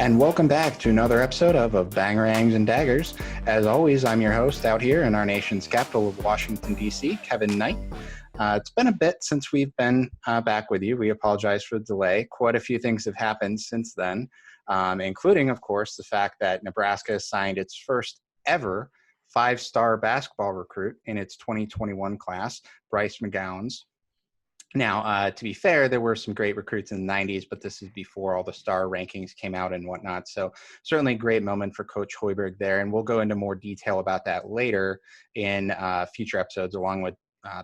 And welcome back to another episode of Bangarangs and Daggers. As always, I'm your host out here in our nation's capital of Washington, D.C., Kevin Knight. It's been a bit since we've been back with you. We apologize for the delay. Quite a few things have happened since then, including, of course, the fact that Nebraska has signed its first ever five-star basketball recruit in its 2021 class, Bryce McGowens. Now, to be fair, there were some great recruits in the 90s, but this is before all the star rankings came out and whatnot. So certainly a great moment for Coach Hoiberg there. And we'll go into more detail about that later in future episodes, along with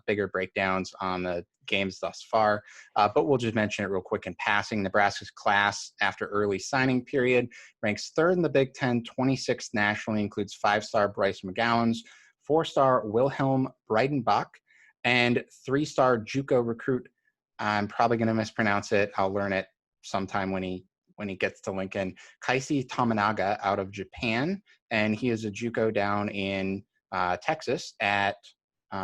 bigger breakdowns on the games thus far. But we'll just mention it real quick in passing. Nebraska's class after early signing period ranks third in the Big Ten, 26th nationally, includes five-star Bryce McGowens, four-star Wilhelm Breidenbach, and three-star JUCO recruit. I'm probably going to mispronounce it. I'll learn it sometime when he gets to Lincoln. Kaisi Tominaga out of Japan, and he is a JUCO down in Texas at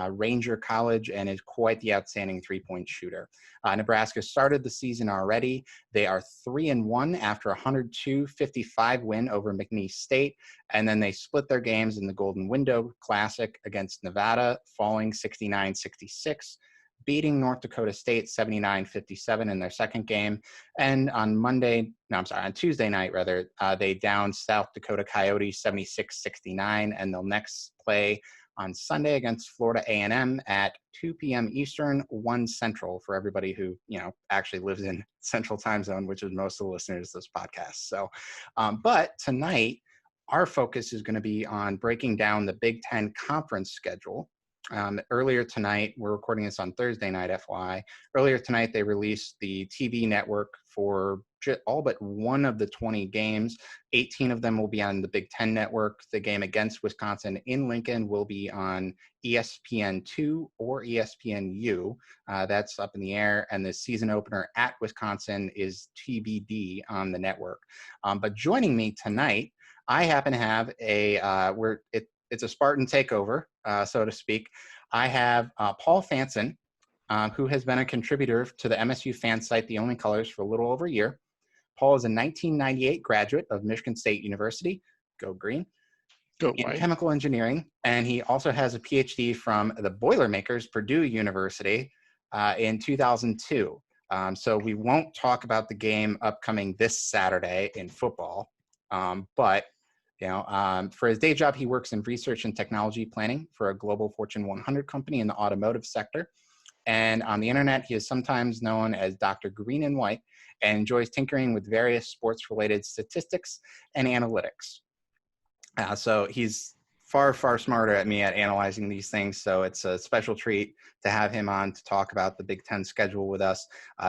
Ranger College and is quite the outstanding three-point shooter. Nebraska started the season already. They are 3-1 after a 102-55 win over McNeese State, and then they split their games in the Golden Window Classic against Nevada, falling 69-66, beating North Dakota State 79-57 in their second game. And on Tuesday night, they downed South Dakota Coyotes 76-69, and they'll next play on Sunday against Florida A&M at 2 p.m. Eastern, 1 Central, for everybody who, actually lives in Central Time Zone, which is most of the listeners to this podcast. So, but tonight, our focus is going to be on breaking down the Big Ten conference schedule. Earlier tonight, we're recording this on Thursday night, FYI. Earlier tonight, they released the TV network for all but one of the 20 games. 18 of them will be on the Big Ten network. The game against Wisconsin in Lincoln will be on ESPN2 or ESPNU. That's up in the air. And the season opener at Wisconsin is TBD on the network. But joining me tonight, I happen to have it's a Spartan takeover, so to speak. I have Paul Fanson, who has been a contributor to the MSU fan site, The Only Colors, for a little over a year. Paul is a 1998 graduate of Michigan State University, go Green, in chemical engineering, and he also has a PhD from the Boilermakers, Purdue University, in 2002. So we won't talk about the game upcoming this Saturday in football, but for his day job, he works in research and technology planning for a global Fortune 100 company in the automotive sector. And on the internet, he is sometimes known as Dr. Green and White and enjoys tinkering with various sports-related statistics and analytics. So he's far, far smarter at me at analyzing these things. So it's a special treat to have him on to talk about the Big Ten schedule with us.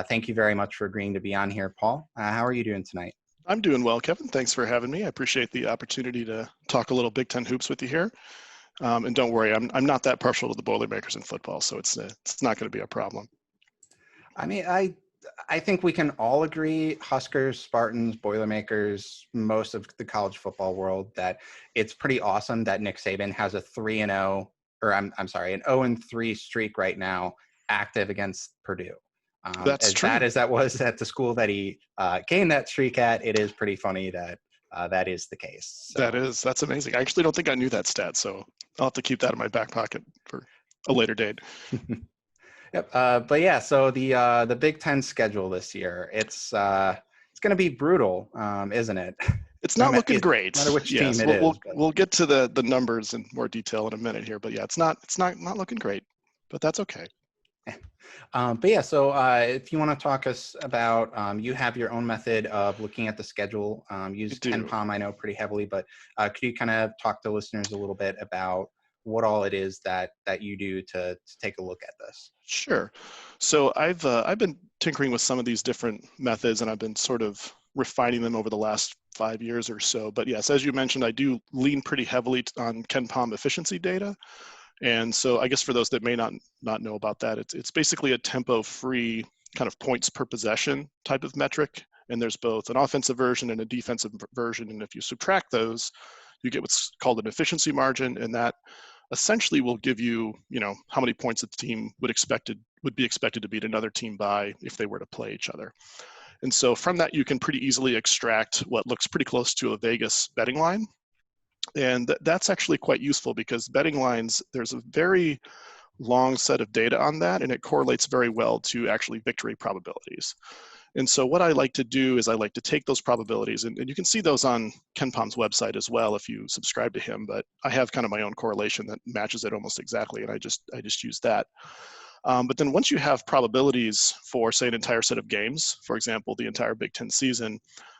Thank you very much for agreeing to be on here, Paul. How are you doing tonight? I'm doing well, Kevin. Thanks for having me. I appreciate the opportunity to talk a little Big Ten hoops with you here. And don't worry, I'm not that partial to the Boilermakers in football, so it's not going to be a problem. I mean, I think we can all agree, Huskers, Spartans, Boilermakers, most of the college football world, that it's pretty awesome that Nick Saban has a 3-0, or an 0-3 streak right now, active against Purdue. That's true. As bad as that was at the school that he gained that streak at, it is pretty funny that that is the case. So. That's amazing. I actually don't think I knew that stat, so I'll have to keep that in my back pocket for a later date. Yep. But yeah, so the Big Ten schedule this year, it's going to be brutal, isn't it? It's not looking great. No matter which team it is. We'll get to the numbers in more detail in a minute here, but yeah, it's not looking great, but that's okay. But yeah, so if you want to talk us about, you have your own method of looking at the schedule, use KenPom, I know, pretty heavily, but could you kind of talk to listeners a little bit about what all it is that you do to take a look at this? Sure. So I've been tinkering with some of these different methods, and I've been sort of refining them over the last 5 years or so. But yes, as you mentioned, I do lean pretty heavily on KenPom efficiency data. And so I guess for those that may not know about that, it's basically a tempo-free kind of points per possession type of metric. And there's both an offensive version and a defensive version. And if you subtract those, you get what's called an efficiency margin. And that essentially will give you, how many points the team would be expected to beat another team by if they were to play each other. And so from that, you can pretty easily extract what looks pretty close to a Vegas betting line. And that's actually quite useful because betting lines, there's a very long set of data on that, and it correlates very well to actually victory probabilities. And so what I like to do is I like to take those probabilities, and you can see those on KenPom's website as well if you subscribe to him, but I have kind of my own correlation that matches it almost exactly, and I just use that. But then once you have probabilities for, say, an entire set of games, for example, the entire Big Ten season,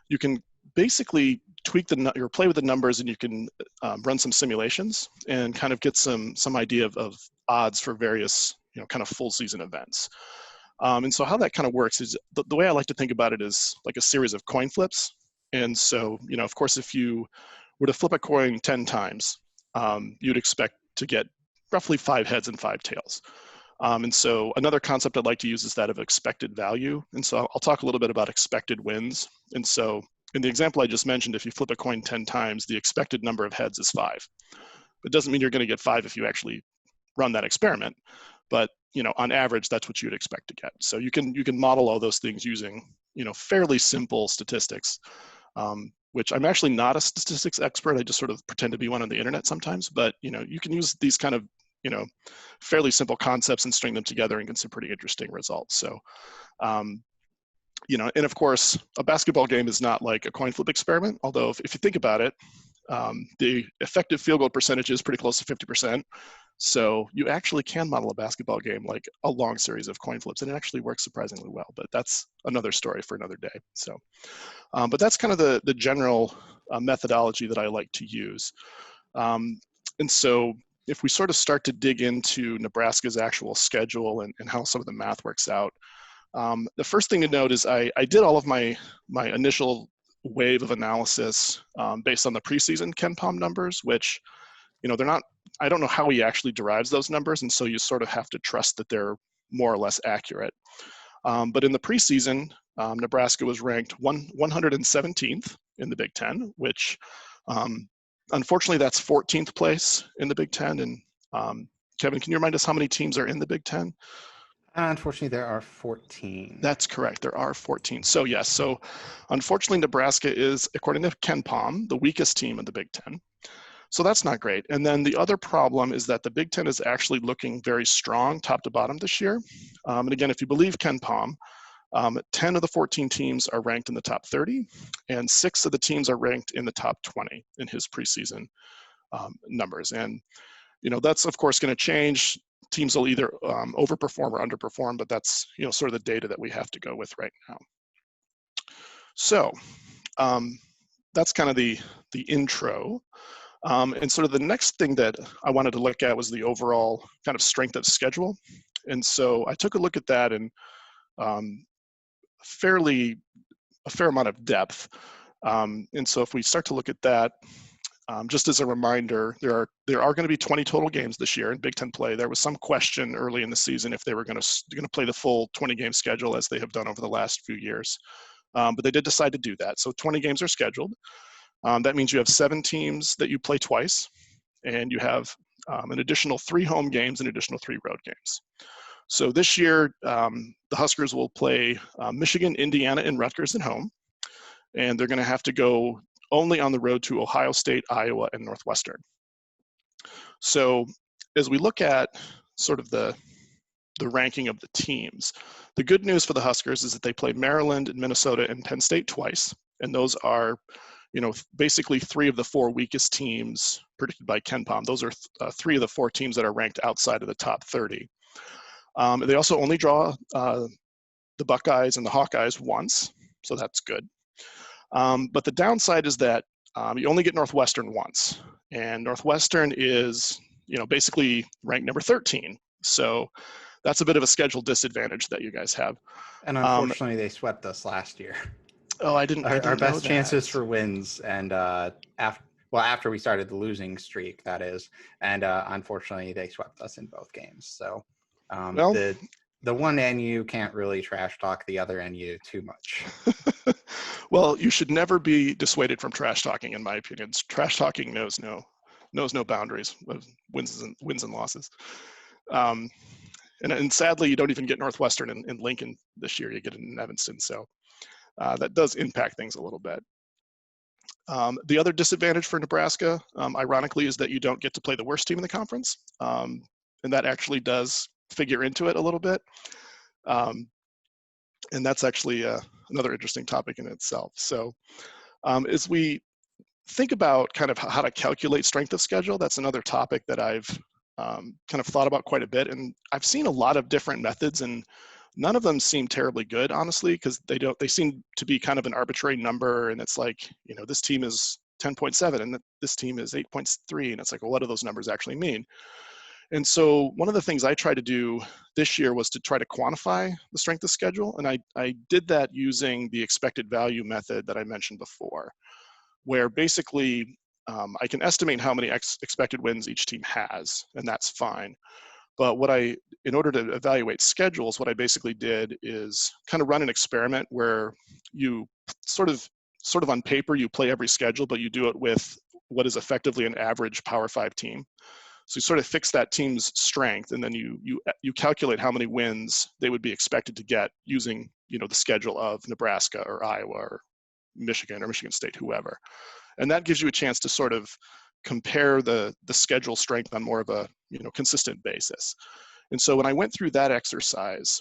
you can basically tweak or play with the numbers, and you can run some simulations and kind of get some idea of odds for various, kind of full season events. And so how that kind of works is the way I like to think about it is like a series of coin flips. And so, of course, if you were to flip a coin 10 times, you'd expect to get roughly 5 heads and 5 tails. And so another concept I'd like to use is that of expected value. And so I'll talk a little bit about expected wins. And so in the example I just mentioned, if you flip a coin 10 times, the expected number of heads is 5. It doesn't mean you're going to get 5 if you actually run that experiment, but on average, that's what you'd expect to get. So you can model all those things using fairly simple statistics, which I'm actually not a statistics expert. I just sort of pretend to be one on the internet sometimes, but you can use these kind of fairly simple concepts and string them together and get some pretty interesting results. So and of course, a basketball game is not like a coin flip experiment, although if you think about it, the effective field goal percentage is pretty close to 50%. So you actually can model a basketball game like a long series of coin flips, and it actually works surprisingly well, but that's another story for another day. So, but that's kind of the general methodology that I like to use. And so if we sort of start to dig into Nebraska's actual schedule and how some of the math works out, the first thing to note is I did all of my initial wave of analysis based on the preseason KenPom numbers, which they're not, I don't know how he actually derives those numbers, and so you sort of have to trust that they're more or less accurate. But in the preseason, Nebraska was ranked 117th in the Big Ten, which unfortunately that's 14th place in the Big Ten. And Kevin, can you remind us how many teams are in the Big Ten? Unfortunately, there are 14. That's correct. There are 14. So yes, so unfortunately, Nebraska is, according to KenPom, the weakest team in the Big Ten. So that's not great. And then the other problem is that the Big Ten is actually looking very strong top to bottom this year. And again, if you believe KenPom, 10 of the 14 teams are ranked in the top 30, and 6 of the teams are ranked in the top 20 in his preseason numbers. And that's of course going to change. Teams will either overperform or underperform, but that's sort of the data that we have to go with right now. So that's kind of the intro. And sort of the next thing that I wanted to look at was the overall kind of strength of schedule. And so I took a look at that in a fair amount of depth. And so if we start to look at that, just as a reminder, there are going to be 20 total games this year in Big Ten play. There was some question early in the season if they were going to play the full 20-game schedule as they have done over the last few years. But they did decide to do that. So 20 games are scheduled. That means you have 7 teams that you play twice, and you have an additional 3 home games and additional 3 road games. So this year, the Huskers will play Michigan, Indiana, and Rutgers at home, and they're going to have to go only on the road to Ohio State, Iowa, and Northwestern. So as we look at sort of the ranking of the teams, the good news for the Huskers is that they play Maryland and Minnesota and Penn State twice, and those are basically 3 of the 4 weakest teams predicted by KenPom. Those are 3 of the 4 teams that are ranked outside of the top 30. They also only draw the Buckeyes and the Hawkeyes once, so that's good. But the downside is that you only get Northwestern once, and Northwestern is basically ranked number 13. So that's a bit of a schedule disadvantage that you guys have. And unfortunately, they swept us last year. Oh, I didn't Our best know chances that. for wins, and after we started the losing streak, that is, and unfortunately they swept us in both games. So Well, the one NU can't really trash talk the other NU too much. Well, you should never be dissuaded from trash talking, in my opinion. Trash talking knows no boundaries of wins and losses. And sadly, you don't even get Northwestern in Lincoln this year. You get it in Evanston. So that does impact things a little bit. The other disadvantage for Nebraska, ironically, is that you don't get to play the worst team in the conference. And that actually does figure into it a little bit. And that's actually another interesting topic in itself. So as we think about kind of how to calculate strength of schedule, that's another topic that I've kind of thought about quite a bit. And I've seen a lot of different methods, and none of them seem terribly good, honestly, because they seem to be kind of an arbitrary number. And it's like, you know, this team is 10.7 and this team is 8.3. And it's like, well, what do those numbers actually mean? And so one of the things I tried to do this year was to try to quantify the strength of schedule. And I did that using the expected value method that I mentioned before, where basically I can estimate how many expected wins each team has, and that's fine. But in order to evaluate schedules, what I basically did is kind of run an experiment where you sort of on paper, you play every schedule, but you do it with what is effectively an average Power 5 team. So you sort of fix that team's strength, and then you calculate how many wins they would be expected to get using, you know, the schedule of Nebraska or Iowa or Michigan or Michigan State, whoever. And that gives you a chance to sort of compare the schedule strength on more of a, you know, consistent basis. And so when I went through that exercise,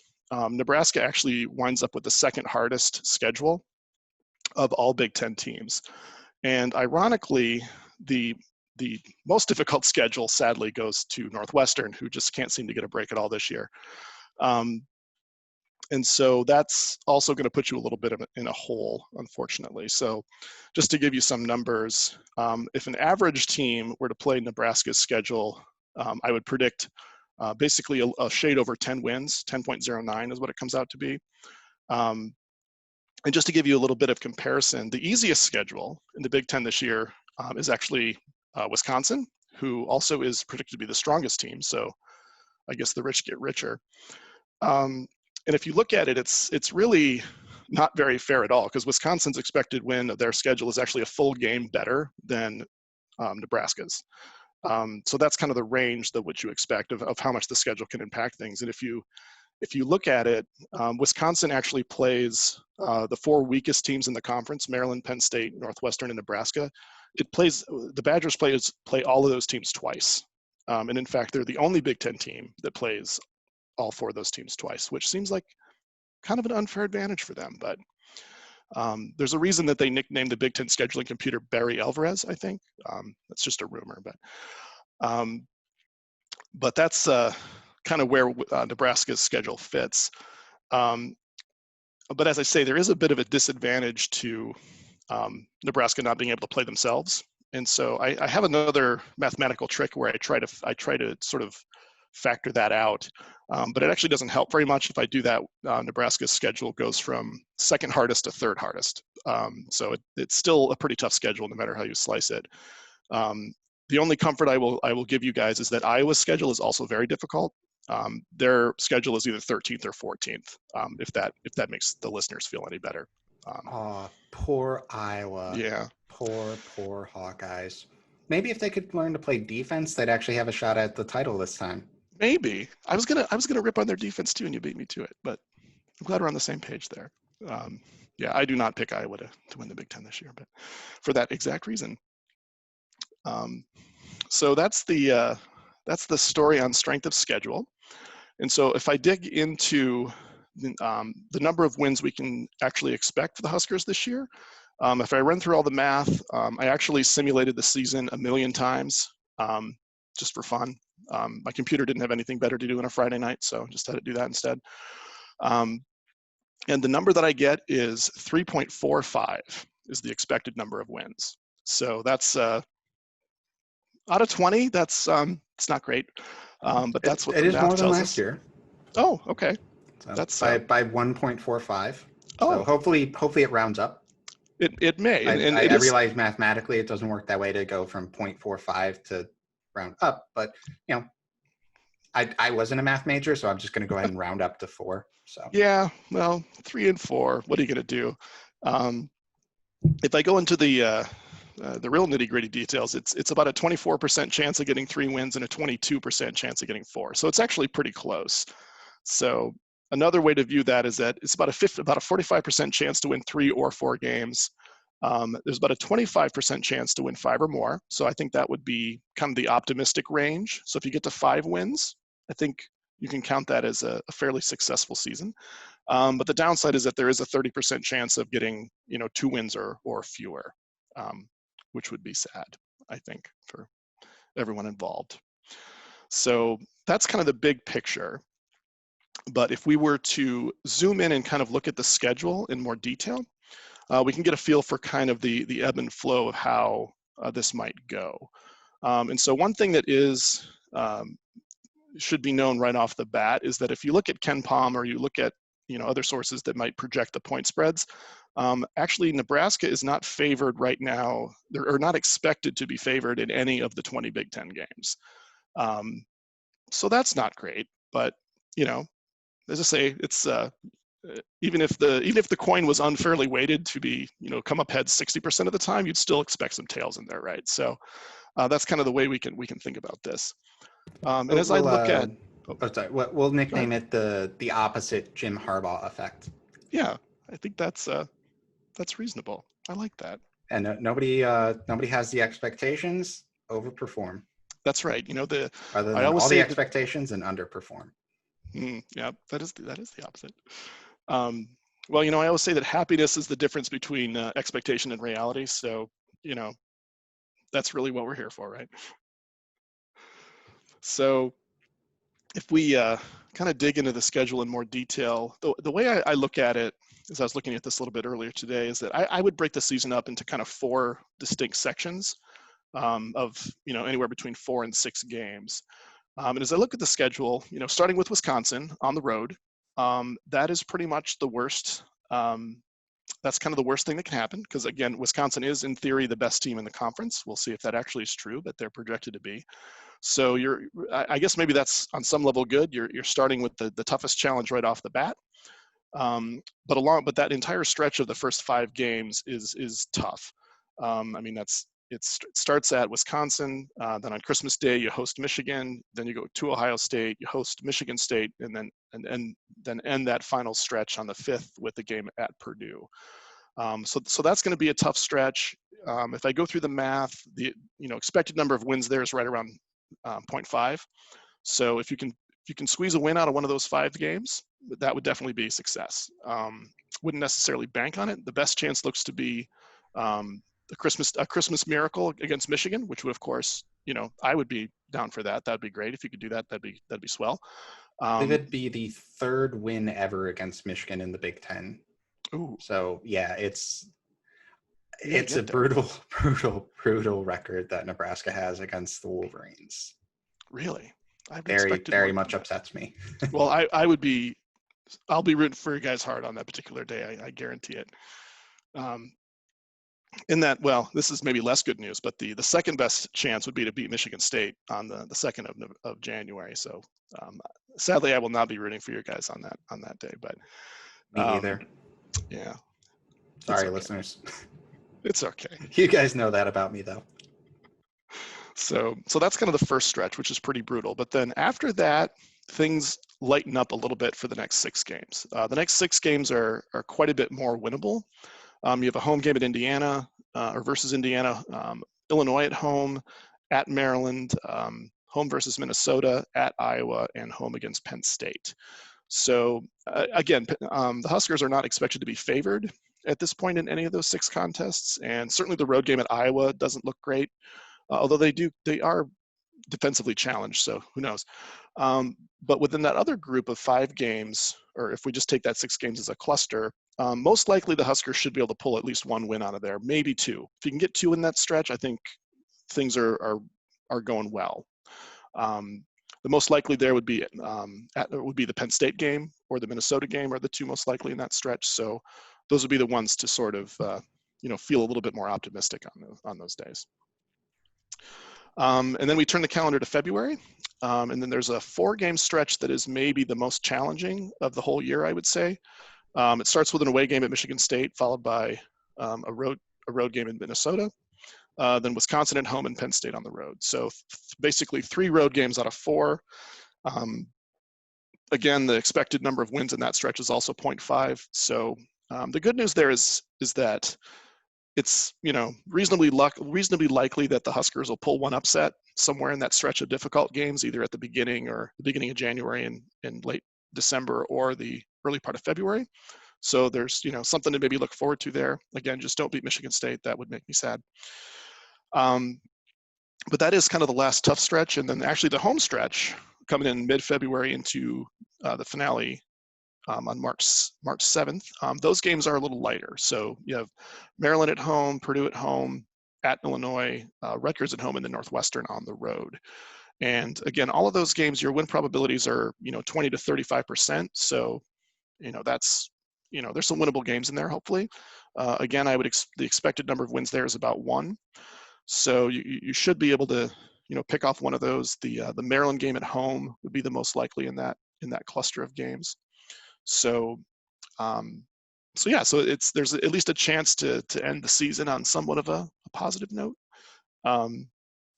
Nebraska actually winds up with the second hardest schedule of all Big Ten teams. And ironically, the most difficult schedule, sadly, goes to Northwestern, who just can't seem to get a break at all this year. And so that's also going to put you a little bit in a hole, unfortunately. So just to give you some numbers, if an average team were to play Nebraska's schedule, I would predict basically a shade over 10 wins, 10.09 is what it comes out to be. And just to give you a little bit of comparison, the easiest schedule in the Big Ten this year is actually Wisconsin, who also is predicted to be the strongest team. So I guess the rich get richer. And if you look at it, it's really not very fair at all, because Wisconsin's expected win of their schedule is actually a full game better than Nebraska's. So that's kind of the range that what you expect of how much the schedule can impact things. And if you look at it, Wisconsin actually plays the 4 weakest teams in the conference: Maryland, Penn State, Northwestern, and Nebraska. The Badgers play all of those teams twice. And in fact, they're the only Big Ten team that plays all 4 of those teams twice, which seems like kind of an unfair advantage for them. But there's a reason that they nicknamed the Big Ten scheduling computer Barry Alvarez, I think. That's just a rumor, but that's kind of where Nebraska's schedule fits. But as I say, there is a bit of a disadvantage to Nebraska not being able to play themselves. And so I have another mathematical trick where I try to sort of factor that out, but it actually doesn't help very much. If I do that, Nebraska's schedule goes from second hardest to third hardest. So it's still a pretty tough schedule no matter how you slice it. The only comfort I will give you guys is that Iowa's schedule is also very difficult. Their schedule is either 13th or 14th, if that makes the listeners feel any better. Poor Iowa. Yeah. Poor Hawkeyes. Maybe if they could learn to play defense, they'd actually have a shot at the title this time. Maybe. I was gonna rip on their defense too, and you beat me to it. But I'm glad we're on the same page there. Yeah, I do not pick Iowa to win the Big Ten this year, but for that exact reason. So that's the story on strength of schedule. And so if I dig into the number of wins we can actually expect for the Huskers this year, if I run through all the math, I actually simulated the season 1 million times just for fun. My computer didn't have anything better to do on a Friday night, so just had to do that instead. And the number that I get is 3.45 is the expected number of wins. So that's out of 20. That's it's not great, but that's what it the is math more than tells last us. year. Oh, okay. So that's by 1.45. Oh, so hopefully it rounds up. It may. I realize mathematically it doesn't work that way to go from 0.45 to round up, but you know, I wasn't a math major, so I'm just going to go ahead and round up to 4. So yeah, well, 3 and 4. What are you going to do? If I go into the real nitty-gritty details, it's about a 24% chance of getting 3 wins and a 22% chance of getting 4. So it's actually pretty close. So Another way to view that is that it's about a 45% chance to win 3 or 4 games. There's about a 25% chance to win 5 or more. So I think that would be kind of the optimistic range. So if you get to 5 wins, I think you can count that as a fairly successful season. But the downside is that there is a 30% chance of getting, 2 wins or fewer, which would be sad, I think, for everyone involved. So that's kind of the big picture. But if we were to zoom in and kind of look at the schedule in more detail, we can get a feel for kind of the ebb and flow of how this might go. And so one thing that is should be known right off the bat is that if you look at KenPom or you look at other sources that might project the point spreads, actually Nebraska is not favored right now, or not expected to be favored in any of the 20 Big Ten games. So that's not great, but as I say, it's even if the coin was unfairly weighted to be come up heads 60% of the time, you'd still expect some tails in there, right? So that's kind of the way we can think about this. And as I look at, we'll nickname it the opposite Jim Harbaugh effect. Yeah, I think that's reasonable. I like that. And nobody has the expectations, overperform. That's right. Rather than all the expectations and underperform. Yeah, that is the opposite. Well, I always say that happiness is the difference between expectation and reality. So, that's really what we're here for, right? So if we kind of dig into the schedule in more detail, the way I look at it, as I was looking at this a little bit earlier today, is that I would break the season up into kind of 4 distinct sections of, anywhere between 4 and 6 games. And as I look at the schedule, starting with Wisconsin on the road, that is pretty much the worst. That's kind of the worst thing that can happen because, again, Wisconsin is in theory the best team in the conference. We'll see if that actually is true, but they're projected to be. So I guess maybe that's on some level good. You're starting with the toughest challenge right off the bat. But that entire stretch of the first 5 games is tough. It starts at Wisconsin, then on Christmas Day you host Michigan, then you go to Ohio State, you host Michigan State, and then end that final stretch on the 5th with the game at Purdue. So that's going to be a tough stretch. If I go through the math, the expected number of wins there is right around 0.5. So if you can squeeze a win out of one of those 5 games, that would definitely be a success. Wouldn't necessarily bank on it. The best chance looks to be a Christmas miracle against Michigan, which would, of course, I would be down for that. That'd be great if you could do that. That'd be swell. I think it'd be the 3rd win ever against Michigan in the Big Ten. Ooh. So yeah, it's a brutal record that Nebraska has against the Wolverines. Really? Very much upsets me. Well, I'll be rooting for you guys hard on that particular day. I guarantee it. This is maybe less good news, but the second best chance would be to beat Michigan State on the 2nd of January. So sadly, I will not be rooting for you guys on that day. But me either. Yeah. Sorry, listeners. It's okay. You guys know that about me, though. So that's kind of the first stretch, which is pretty brutal. But then after that, things lighten up a little bit for the next 6 games. The next 6 games are quite a bit more winnable. You have a home game at Indiana versus Indiana, Illinois at home, at Maryland, home versus Minnesota, at Iowa, and home against Penn State. So again, the Huskers are not expected to be favored at this point in any of those 6 contests, and certainly the road game at Iowa doesn't look great, although they are defensively challenged, so who knows. But within that other group of 5 games, or if we just take that 6 games as a cluster, most likely the Huskers should be able to pull at least 1 win out of there, maybe 2. If you can get 2 in that stretch, I think things are going well. The most likely there would be the Penn State game or the Minnesota game are the 2 most likely in that stretch. So those would be the ones to sort of feel a little bit more optimistic on those days. And then we turn the calendar to February, and then there's a 4-game stretch that is maybe the most challenging of the whole year, I would say. It starts with an away game at Michigan State, followed by a road game in Minnesota, then Wisconsin at home and Penn State on the road. So basically 3 road games out of 4. Again, the expected number of wins in that stretch is also 0.5. So the good news there is that it's, reasonably likely that the Huskers will pull one upset somewhere in that stretch of difficult games, either at the beginning of January and late December or the early part of February. So there's, something to maybe look forward to there. Again, just don't beat Michigan State. That would make me sad. But that is kind of the last tough stretch. And then actually the home stretch coming in mid-February into the finale on March 7th. Those games are a little lighter. So you have Maryland at home, Purdue at home, at Illinois, Rutgers at home, and then Northwestern on the road. And again, all of those games, your win probabilities are 20 to 35%. So that's there's some winnable games in there. Hopefully, again, the expected number of wins there is about 1. So you should be able to pick off one of those. The Maryland game at home would be the most likely in that cluster of games. So there's at least a chance to end the season on somewhat of a positive note,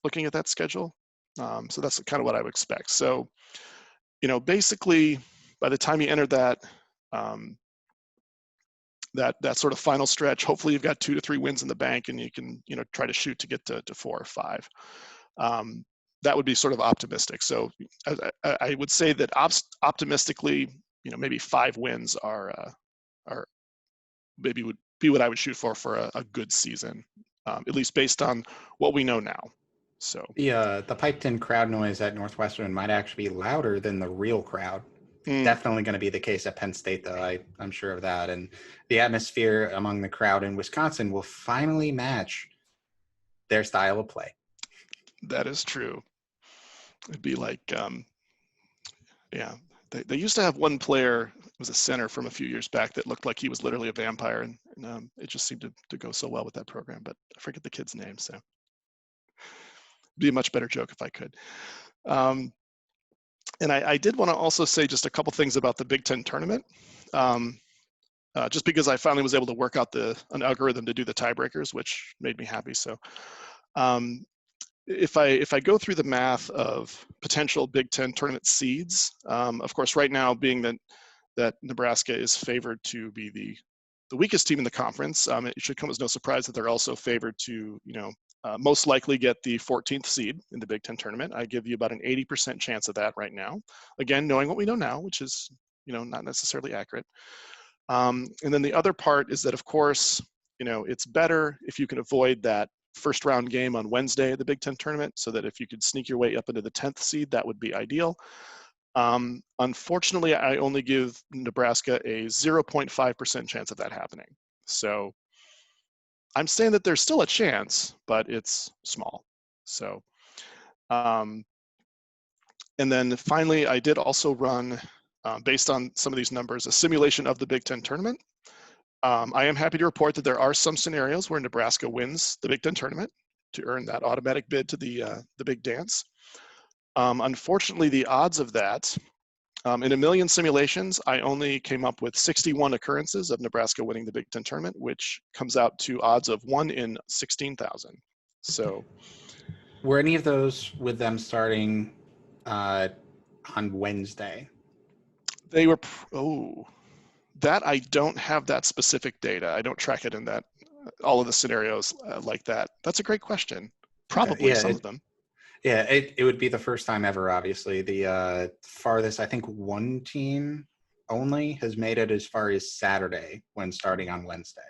looking at that schedule. So that's kind of what I would expect. So, basically by the time you enter that sort of final stretch, hopefully you've got 2 to 3 wins in the bank, and you can try to shoot to get to 4 or 5. That would be sort of optimistic. So I would say that optimistically, maybe 5 wins are maybe would be what I would shoot for a good season, at least based on what we know now. So the piped-in crowd noise at Northwestern might actually be louder than the real crowd. Definitely going to be the case at Penn State, though. I'm sure of that. And the atmosphere among the crowd in Wisconsin will finally match their style of play. That is true. It'd be like, they used to have one player, it was a center from a few years back, that looked like he was literally a vampire, and it just seemed to go so well with that program. But I forget the kid's name, so it'd be a much better joke if I could. And I did want to also say just a couple things about the Big Ten tournament, just because I finally was able to work out an algorithm to do the tiebreakers, which made me happy. So if I go through the math of potential Big Ten tournament seeds, of course, right now being that Nebraska is favored to be the weakest team in the conference, it should come as no surprise that they're also favored to most likely get the 14th seed in the Big Ten tournament. I give you about an 80% chance of that right now. Again, knowing what we know now, which is not necessarily accurate. And then the other part is that, of course, it's better if you can avoid that first round game on Wednesday at the Big Ten tournament, so that if you could sneak your way up into the 10th seed, that would be ideal. Unfortunately, I only give Nebraska a 0.5% chance of that happening. So I'm saying that there's still a chance, but it's small. So, and then finally, I did also run, based on some of these numbers, a simulation of the Big Ten tournament. I am happy to report that there are some scenarios where Nebraska wins the Big Ten tournament to earn that automatic bid to the big dance. Unfortunately, the odds of that, in a million simulations, I only came up with 61 occurrences of Nebraska winning the Big Ten tournament, which comes out to odds of 1 in 16,000. So, were any of those with them starting on Wednesday? They were, that I don't have that specific data. I don't track it in that, all of the scenarios like that. That's a great question. Probably some of them. Yeah, it would be the first time ever, obviously. The farthest, I think one team only has made it as far as Saturday when starting on Wednesday.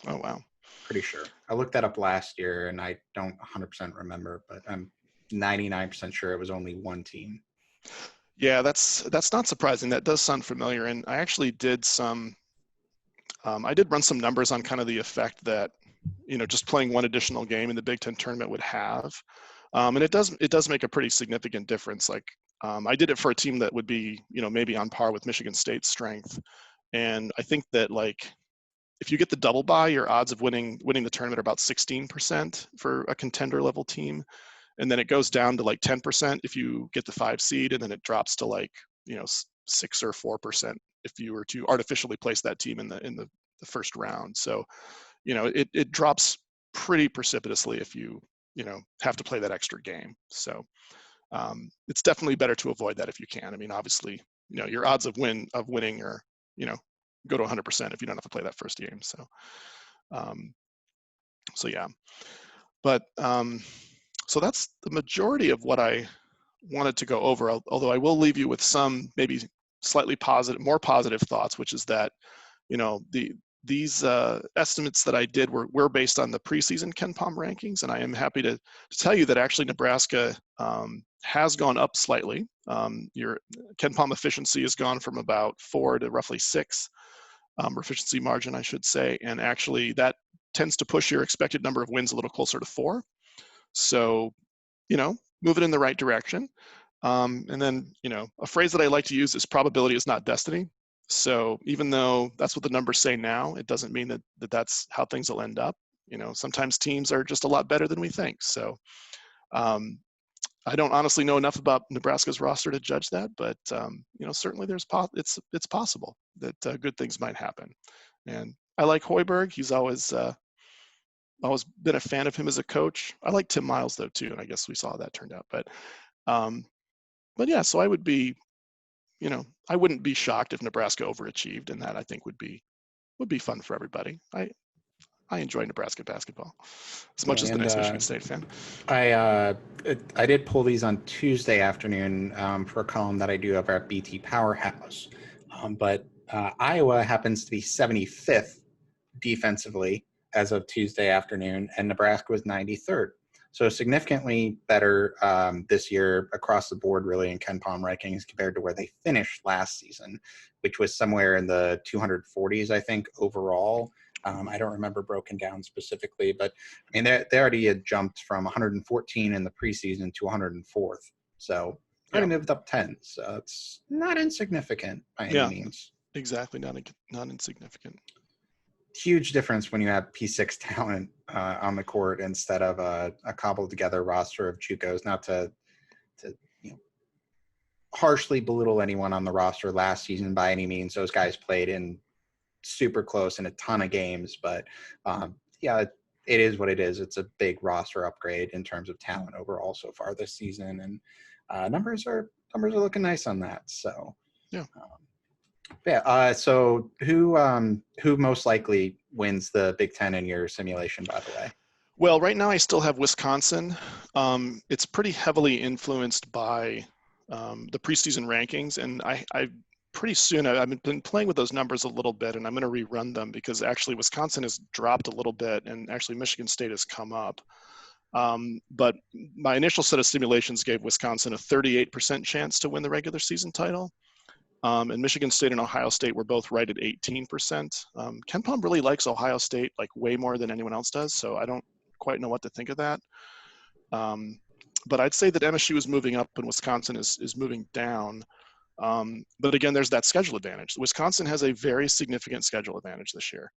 Oh, wow. Pretty sure. I looked that up last year, and I don't 100% remember, but I'm 99% sure it was only one team. Yeah, that's not surprising. That does sound familiar. And I actually did I did run some numbers on kind of the effect that, just playing one additional game in the Big Ten tournament would have. And it does make a pretty significant difference. Like, I did it for a team that would be, maybe on par with Michigan State's strength. And I think that, like, if you get the double bye, your odds of winning the tournament are about 16% for a contender level team. And then it goes down to like 10% if you get the 5 seed, and then it drops to like, 6 or 4% if you were to artificially place that team in the first round. So, it drops pretty precipitously if you have to play that extra game. So it's definitely better to avoid that if you can. I mean, obviously, your odds of winning are, go to 100% if you don't have to play that first game. So, so yeah, but so that's the majority of what I wanted to go over. Although I will leave you with some maybe slightly more positive thoughts, which is that these estimates that I did were based on the preseason KenPom rankings, and I am happy to tell you that actually Nebraska has gone up slightly. Your KenPom efficiency has gone from about 4 to roughly 6, efficiency margin, I should say, and actually that tends to push your expected number of wins a little closer to 4. So, moving in the right direction. And then, a phrase that I like to use is probability is not destiny. So even though that's what the numbers say now, it doesn't mean that that's how things will end up. Sometimes teams are just a lot better than we think. So I don't honestly know enough about Nebraska's roster to judge that, but certainly it's possible that good things might happen. And I like Hoiberg. He's always been a fan of him as a coach. I like Tim Miles though too, and I guess we saw how that turned out. But yeah, so I would be, I wouldn't be shocked if Nebraska overachieved, and that I think would be fun for everybody. I enjoy Nebraska basketball as much as the next Michigan State fan. I did pull these on Tuesday afternoon for a column that I do over at BT Powerhouse, but Iowa happens to be 75th defensively as of Tuesday afternoon, and Nebraska was 93rd. So significantly better this year across the board, really, in KenPom rankings compared to where they finished last season, which was somewhere in the 240s, I think, overall. I don't remember broken down specifically, but I mean, they already had jumped from 114 in the preseason to 104th. So already moved up 10. So it's not insignificant by any means. Exactly, not insignificant. Huge difference when you have P6 talent on the court instead of a cobbled together roster of JUCOs. Not to harshly belittle anyone on the roster last season by any means. Those guys played in super close in a ton of games, but it is what it is. It's a big roster upgrade in terms of talent overall so far this season, and numbers are looking nice on that. So so who most likely wins the Big Ten in your simulation, by the way? Well, right now I still have Wisconsin. It's pretty heavily influenced by the preseason rankings, and I pretty soon I've been playing with those numbers a little bit, and I'm going to rerun them because actually Wisconsin has dropped a little bit, and actually Michigan State has come up. But my initial set of simulations gave Wisconsin a 38% chance to win the regular season title. And Michigan State and Ohio State were both right at 18%. KenPom really likes Ohio State like way more than anyone else does, so I don't quite know what to think of that. But I'd say that MSU is moving up and Wisconsin is moving down. But again, there's that schedule advantage. Wisconsin has a very significant schedule advantage this year.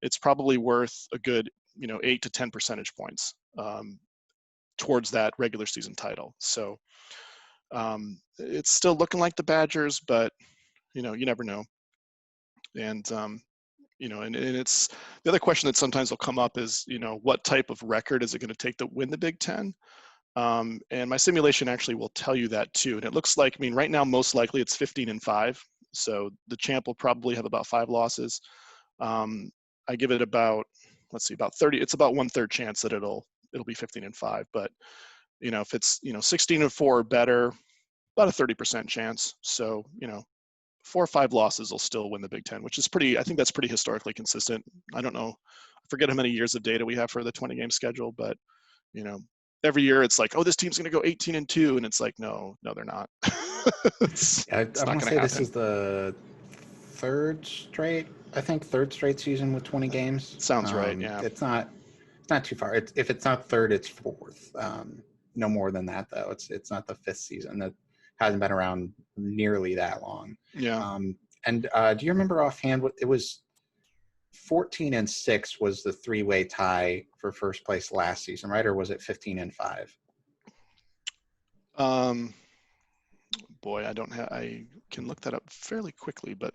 It's probably worth a good 8 to 10 percentage points towards that regular season title. So it's still looking like the Badgers, but you never know. And and it's the other question that sometimes will come up is what type of record is it going to take to win the Big Ten? And my simulation actually will tell you that too. And it looks like, right now most likely it's 15-5. So the champ will probably have about 5 losses. I give it about 30. It's about 1/3 chance that it'll be 15-5. But if it's 16-4 or better, about a 30% chance. So 4 or 5 losses will still win the Big Ten, which is I think that's pretty historically consistent. I don't know, I forget how many years of data we have for the 20-game schedule, but every year it's like, oh, this team's going to go 18-2, and it's like, no, they're not. I want to say this is the third straight season with 20 games. Sounds right. Yeah, it's not too far. If it's not third, it's fourth. No more than that though. It's not the 5th season. That hasn't been around nearly that long. Yeah. And do you remember offhand what it was? 14-6 was the 3-way tie for first place last season, right? Or was it 15-5? Boy, I can look that up fairly quickly, but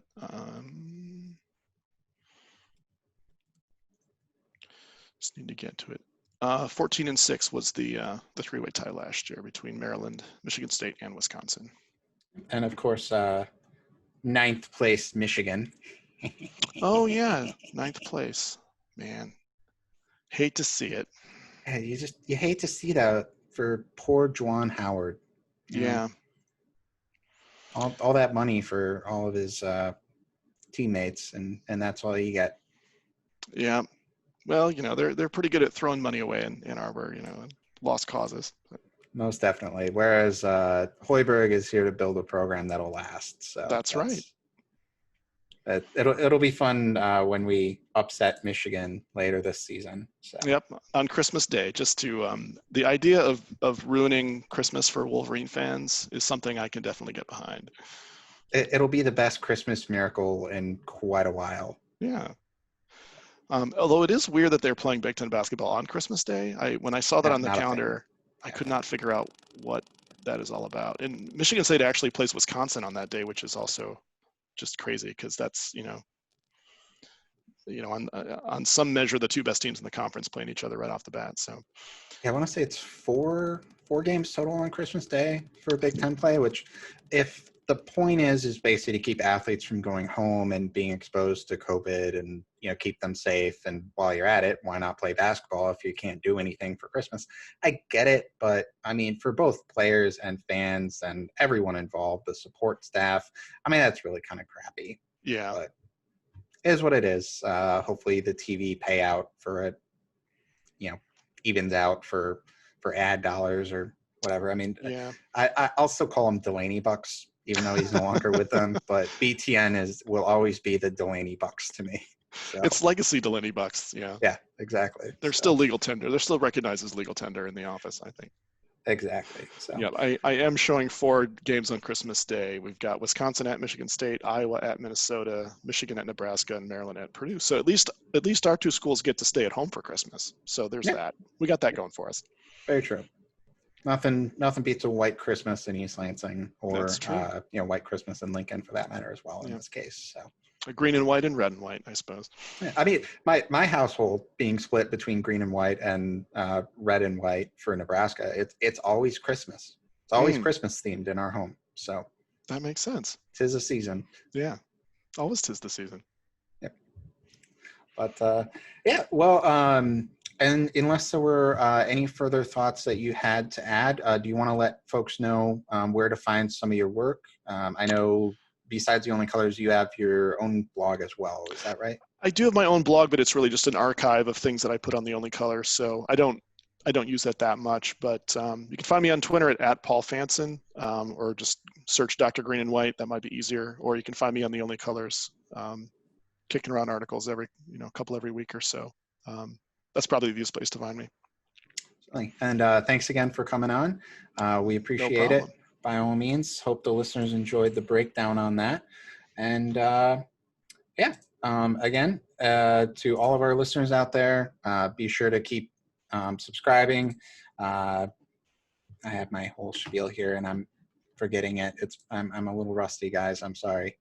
just need to get to it. 14-6 was the 3-way tie last year between Maryland, Michigan State, and Wisconsin. And of course, ninth place Michigan. Oh yeah, ninth place. Man, hate to see it. Yeah, you hate to see that for poor Juwan Howard. You know, Yeah. all that money for all of his teammates, and that's all you get. Yeah. Well, they're pretty good at throwing money away in Ann Arbor, and lost causes. Most definitely. Whereas Hoiberg is here to build a program that'll last. So That's right. It'll be fun when we upset Michigan later this season. So. Yep, on Christmas Day, just to the idea of ruining Christmas for Wolverine fans is something I can definitely get behind. It'll be the best Christmas miracle in quite a while. Yeah. Although it is weird that they're playing Big Ten basketball on Christmas Day. When I saw that on the calendar, I could not figure out what that is all about. And Michigan State actually plays Wisconsin on that day, which is also just crazy because that's on some measure the two best teams in the conference playing each other right off the bat. So yeah, I want to say it's four games total on Christmas Day for Big Ten play, which if the point is basically to keep athletes from going home and being exposed to COVID and, keep them safe. And while you're at it, why not play basketball if you can't do anything for Christmas? I get it. But I mean, for both players and fans and everyone involved, the support staff, I mean, that's really kind of crappy. yeah. But it is what it is. Hopefully the TV payout for it, evens out for ad dollars or whatever. I mean, Yeah. I'll still call him Delaney Bucks, even though he's no longer with them. But BTN will always be the Delaney Bucks to me. So. It's legacy Delaney Bucks. Yeah. Yeah, exactly. They're still legal tender. They're still recognized as legal tender in the office, I think. Exactly. So. Yeah, I am showing 4 games on Christmas Day. We've got Wisconsin at Michigan State, Iowa at Minnesota, Michigan at Nebraska, and Maryland at Purdue. So at least our 2 schools get to stay at home for Christmas. So there's that. We got that going for us. Very true. Nothing beats a white Christmas in East Lansing, or white Christmas in Lincoln for that matter as well in this case. So. A green and white and red and white, I suppose. I mean, my household being split between green and white and red and white for Nebraska, it's always Christmas. It's always Christmas themed in our home. So that makes sense. 'Tis a season. Yeah, always 'tis the season. Yep. But well, and unless there were any further thoughts that you had to add, do you want to let folks know where to find some of your work? I know. Besides The Only Colors, you have your own blog as well. Is that right? I do have my own blog, but it's really just an archive of things that I put on The Only Colors. So I don't use that much. But you can find me on Twitter at Paul Fanson, or just search Dr. Green and White. That might be easier. Or you can find me on The Only Colors, kicking around articles every couple every week or so. That's probably the easiest place to find me. And thanks again for coming on. We appreciate it. By all means, hope the listeners enjoyed the breakdown on that. And again, to all of our listeners out there, be sure to keep subscribing. I have my whole spiel here and I'm forgetting it. I'm a little rusty, guys. I'm sorry.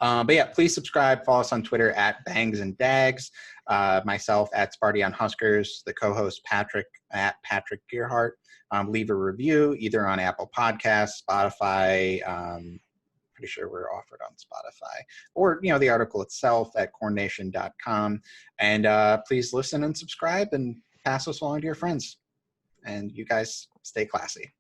But yeah, please subscribe. Follow us on Twitter at Bangs and Dags. Myself at Sparty on Huskers. The co-host Patrick at Patrick Gearhart. Leave a review either on Apple Podcasts, Spotify. Pretty sure we're offered on Spotify, or the article itself at cornnation.com. And please listen and subscribe and pass us along to your friends. And you guys stay classy.